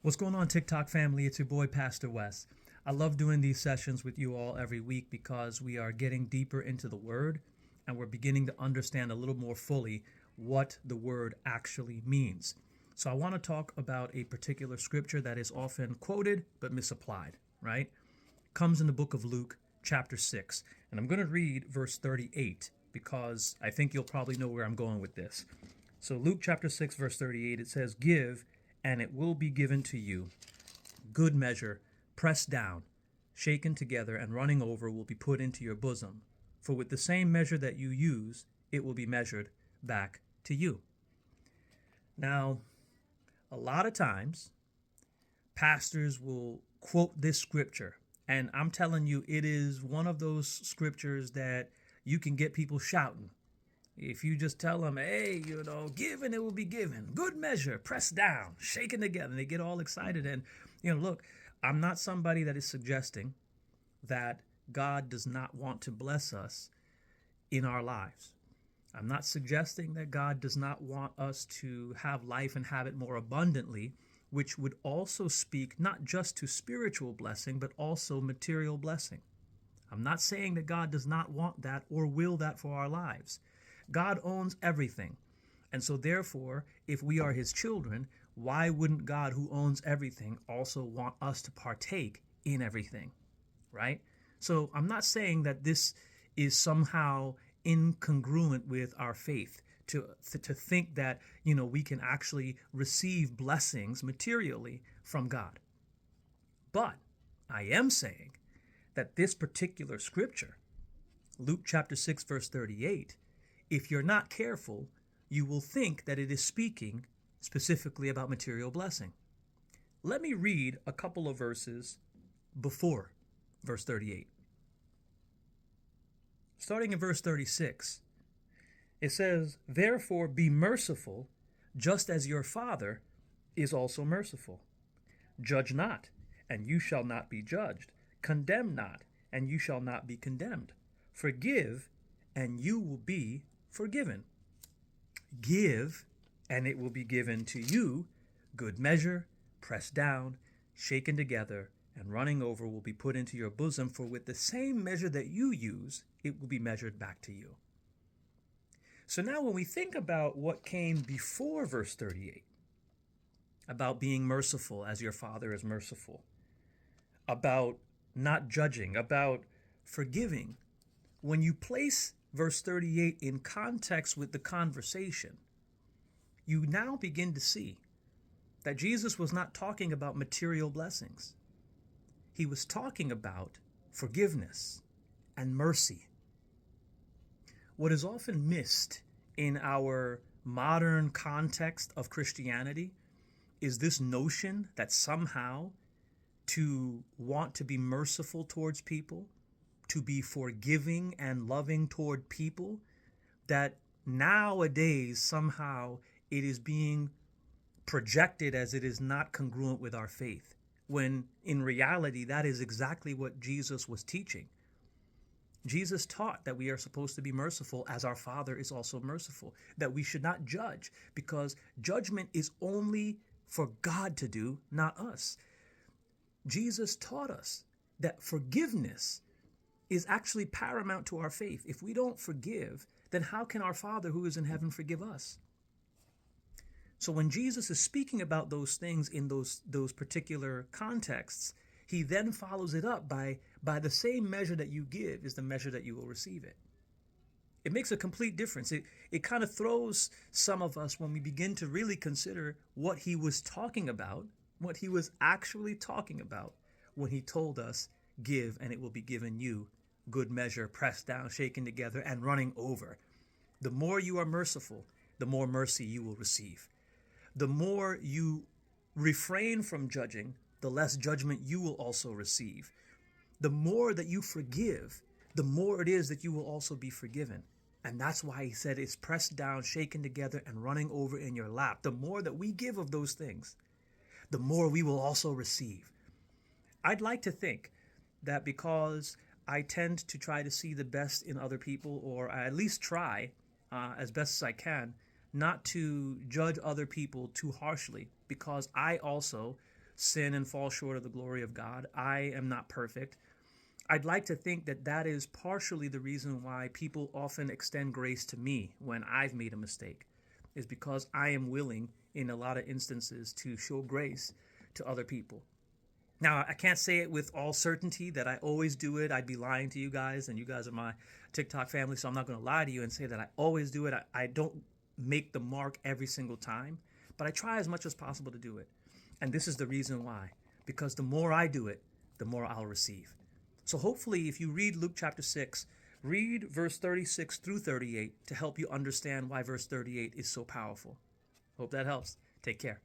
What's going on, TikTok family? It's your boy, Pastor Wes. I love doing these sessions with you all every week because we are getting deeper into the Word and we're beginning to understand a little more fully what the Word actually means. So I want to talk about a particular scripture that is often quoted but misapplied, right? Comes in the book of Luke, chapter 6. And I'm going to read verse 38 because I think you'll probably know where I'm going with this. So Luke chapter 6, verse 38, it says, "Give, and it will be given to you. Good measure, pressed down, shaken together, and running over will be put into your bosom. For with the same measure that you use, it will be measured back to you." Now, a lot of times, pastors will quote this scripture, and I'm telling you, it is one of those scriptures that you can get people shouting. If you just tell them, hey, give and it will be given. Good measure, pressed down, shaken together. And they get all excited. And, look, I'm not somebody that is suggesting that God does not want to bless us in our lives. I'm not suggesting that God does not want us to have life and have it more abundantly, which would also speak not just to spiritual blessing, but also material blessing. I'm not saying that God does not want that or will that for our lives. God owns everything. And so therefore, if we are his children, why wouldn't God, who owns everything, also want us to partake in everything, right? So I'm not saying that this is somehow incongruent with our faith to think that, we can actually receive blessings materially from God. But I am saying that this particular scripture, Luke chapter 6, verse 38, if you're not careful, you will think that it is speaking specifically about material blessing. Let me read a couple of verses before verse 38. Starting in verse 36, it says, "Therefore be merciful, just as your Father is also merciful. Judge not, and you shall not be judged. Condemn not, and you shall not be condemned. Forgive, and you will be forgiven. Give, and it will be given to you. Good measure, pressed down, shaken together, and running over will be put into your bosom. For with the same measure that you use, it will be measured back to you." So now when we think about what came before verse 38, about being merciful as your Father is merciful, about not judging, about forgiving, when you place verse 38 in context with the conversation, you now begin to see that Jesus was not talking about material blessings. He was talking about forgiveness and mercy. What is often missed in our modern context of Christianity is this notion that somehow to want to be merciful towards people, to be forgiving and loving toward people, that nowadays somehow it is being projected as it is not congruent with our faith, when in reality that is exactly what Jesus was teaching. Jesus taught that we are supposed to be merciful as our Father is also merciful, that we should not judge because judgment is only for God to do, not us. Jesus taught us that forgiveness is actually paramount to our faith. If we don't forgive, then how can our Father who is in heaven forgive us? So when Jesus is speaking about those things in those particular contexts, he then follows it up by the same measure that you give is the measure that you will receive it. It makes a complete difference. It kind of throws some of us when we begin to really consider what he was talking about, what he was actually talking about when he told us, "Give, and it will be given you. Good measure, pressed down, shaken together, and running over." The more you are merciful, the more mercy you will receive. The more you refrain from judging, the less judgment you will also receive. The more that you forgive, the more it is that you will also be forgiven. And that's why he said it's pressed down, shaken together, and running over in your lap. The more that we give of those things, the more we will also receive. I'd like to think that because I tend to try to see the best in other people, or I at least try as best as I can, not to judge other people too harshly, because I also sin and fall short of the glory of God. I am not perfect. I'd like to think that that is partially the reason why people often extend grace to me when I've made a mistake, is because I am willing in a lot of instances to show grace to other people. Now, I can't say it with all certainty that I always do it. I'd be lying to you guys, and you guys are my TikTok family, so I'm not going to lie to you and say that I always do it. I don't make the mark every single time, but I try as much as possible to do it. And this is the reason why, because the more I do it, the more I'll receive. So hopefully, if you read Luke chapter 6, read verse 36 through 38 to help you understand why verse 38 is so powerful. Hope that helps. Take care.